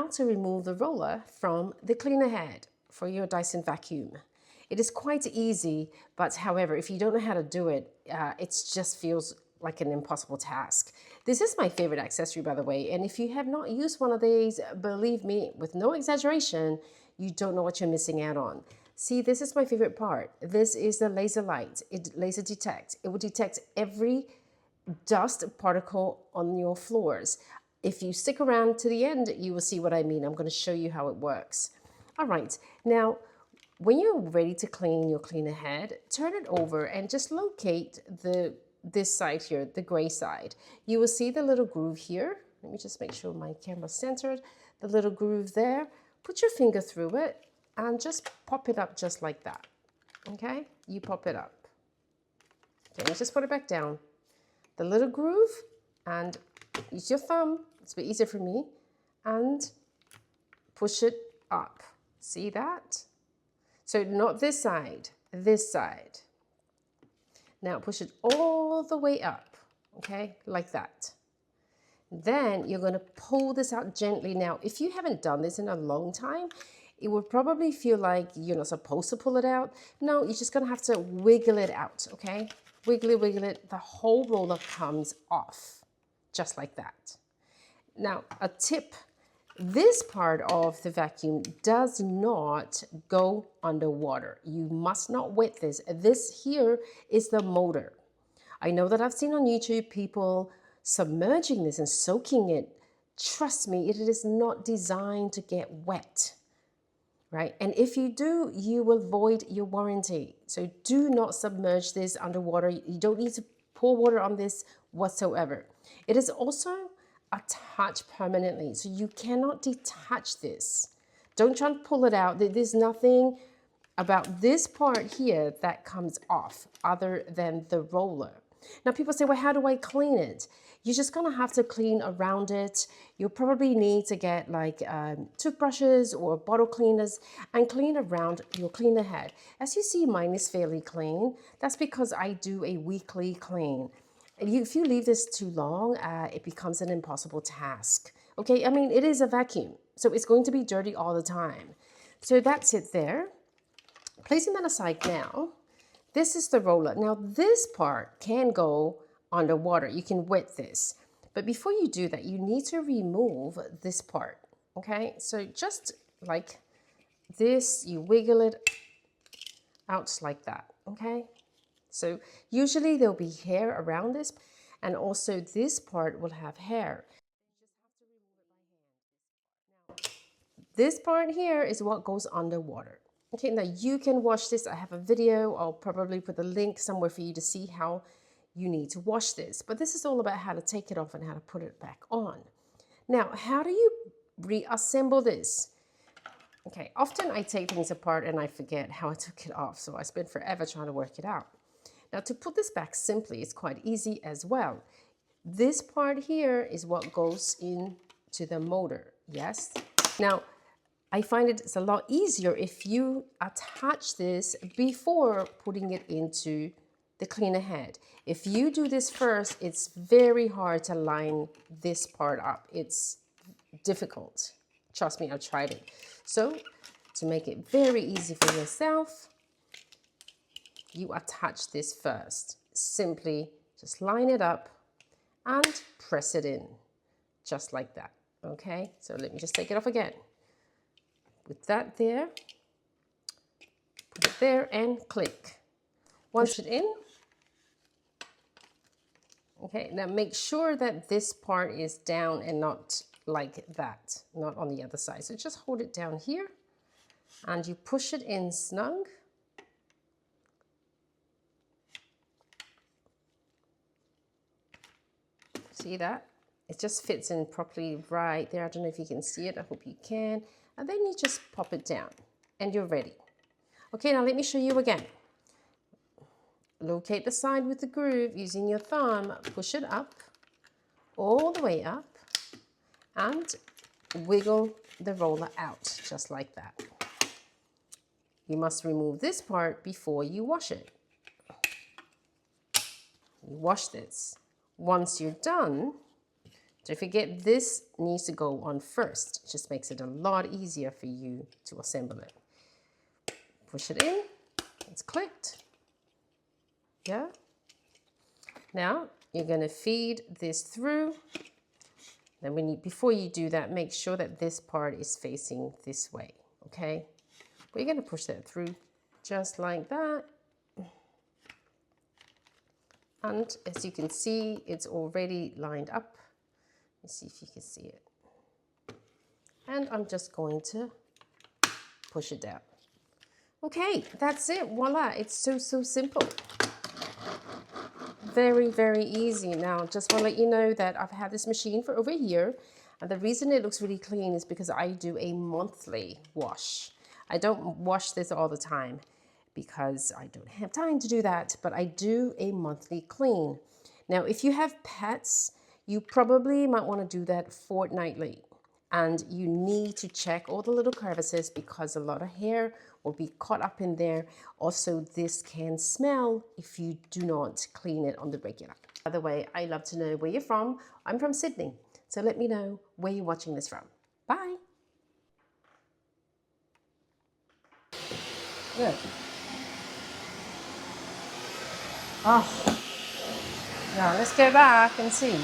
how to remove the roller from the cleaner head for your Dyson vacuum. It is quite easy, but however, if you don't know how to do it, it just feels like an impossible task. This is my favorite accessory, by the way, and if you have not used one of these, believe me, with no exaggeration, you don't know what you're missing out on. See, this is my favorite part. This is the laser light. It laser detects. It will detect every dust particle on your floors. If you stick around to the end, you will see what I mean. I'm going to show you how it works. All right, now when you're ready to clean your cleaner head, turn it over and just locate this side here, the gray side. You will see the little groove here. Let me just make sure my camera's centered. The little groove there. Put your finger through it and just pop it up just like that. Okay, you pop it up. Okay, just put it back down. The little groove, and use your thumb, it's a bit easier for me, and push it up. See that? So not this side, this side. Now push it all the way up, okay, like that. Then you're going to pull this out gently. Now, if you haven't done this in a long time, it would probably feel like you're not supposed to pull it out. No, you're just going to have to wiggle it out, okay? Wiggle it, the whole roller comes off, just like that. Now, a tip, this part of the vacuum does not go underwater. You must not wet this. This here is the motor. I know that I've seen on YouTube people submerging this and soaking it. Trust me, it is not designed to get wet, right? And if you do, you will void your warranty. So do not submerge this underwater. You don't need to pour water on this whatsoever. It is also attached permanently, so you cannot detach this. Don't try and pull it out. There's nothing about this part here that comes off other than the roller. Now people say, well, how do I clean it? You're just gonna have to clean around it. You'll probably need to get like toothbrushes or bottle cleaners and clean around your cleaner head. As you see, mine is fairly clean. That's because I do a weekly clean. If you leave this too long, it becomes an impossible task. Okay, I mean, it is a vacuum, so it's going to be dirty all the time. So that's it there. Placing that aside now, this is the roller. Now this part can go underwater. You can wet this. But before you do that, you need to remove this part. Okay, so just like this, you wiggle it out like that. Okay. So usually there'll be hair around this, and also this part will have hair. This part here is what goes underwater. Okay, now you can wash this. I have a video. I'll probably put the link somewhere for you to see how you need to wash this. But this is all about how to take it off and how to put it back on. Now, how do you reassemble this? Okay, often I take things apart and I forget how I took it off, so I spend forever trying to work it out. Now to put this back simply, it's quite easy as well. This part here is what goes into the motor, yes? Now, I find it's a lot easier if you attach this before putting it into the cleaner head. If you do this first, it's very hard to line this part up. It's difficult. Trust me, I've tried it. So, to make it very easy for yourself, you attach this first. Simply just line it up and press it in, just like that, okay? So let me just take it off again. With that there, put it there and click. Once it in, okay, now make sure that this part is down and not like that, not on the other side. So just hold it down here and you push it in snug. See that? It just fits in properly right there. I don't know if you can see it. I hope you can. And then you just pop it down and you're ready. Okay, now let me show you again. Locate the side with the groove using your thumb. Push it up, all the way up, and wiggle the roller out, just like that. You must remove this part before you wash it. You wash this. Once you're done, Don't forget, this needs to go on first. It just makes it a lot easier for you to assemble it. Push it in, it's clicked. Yeah. Now you're going to feed this through. Then before you do that, make sure that this part is facing this way, okay? We're going to push that through just like that. And as you can see, it's already lined up. Let's see if you can see it. And I'm just going to push it down. Okay, that's it. Voila, it's so simple. Very, very easy. Now, just want to let you know that I've had this machine for over a year. And the reason it looks really clean is because I do a monthly wash. I don't wash this all the time because I don't have time to do that, but I do a monthly clean. Now, if you have pets, you probably might want to do that fortnightly. And you need to check all the little crevices because a lot of hair will be caught up in there. Also, this can smell if you do not clean it on the regular. By the way, I love to know where you're from. I'm from Sydney, so let me know where you're watching this from. Bye. Good. Oh, now let's go back and see.